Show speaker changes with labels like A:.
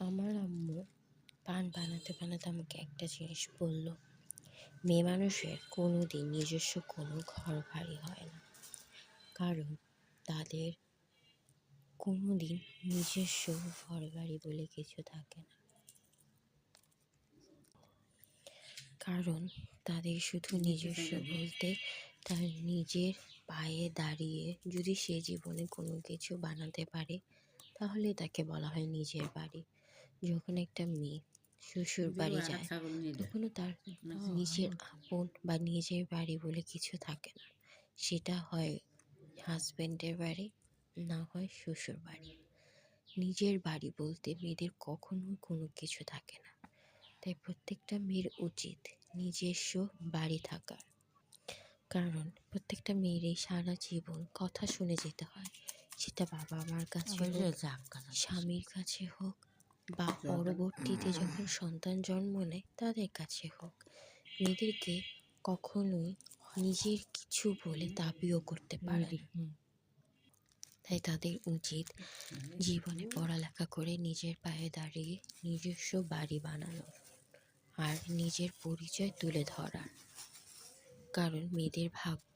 A: আমার আম্মু পান বানাতে বানাতে আমাকে একটা জিনিস বলল, মেয়ে মানুষের কোনো দিন নিজস্ব কোনো ঘর বাড়ি হয় না, কারণ তাদের কোনো দিন নিজস্ব ঘর বাড়ি বলে কিছু থাকে না। কারণ তাদের শুধু নিজস্ব বলতে তার নিজের পায়ে দাঁড়িয়ে যদি সে জীবনে কোনো কিছু বানাতে পারে তাহলে তাকে বলা হয় নিজের বাড়ি। যখন একটা মেয়ে শ্বশুর বাড়ি যায় তখনও তার নিজের আপন বা নিজের বাড়ি বলে কিছু থাকে না, সেটা হয় হাজব্যান্ডের বাড়ি, না হয় শ্বশুর বাড়ি। নিজের বাড়ি বলতে মেয়েদের কখনোই কোনো কিছু থাকে না, তাই প্রত্যেকটা মেয়ের উচিত নিজস্ব বাড়ি থাকার। কারণ প্রত্যেকটা মেয়েরই সারা জীবন কথা শুনে যেতে হয়, সেটা বাবা মার কাছে হোক, স্বামীর কাছে হোক, বা পরবর্তীতে যখন সন্তান জন্ম নেয় তাদের কাছে হোক। মেয়েদেরকে কখনোই নিজের কিছু বলে দাবিও করতে পারে না। তাই তাদের উচিত জীবনে পড়ালেখা করে নিজের পায়ে দাঁড়িয়ে নিজস্ব বাড়ি বানানো আর নিজের পরিচয় তুলে ধরার। কারণ মেয়েদের ভাগ্য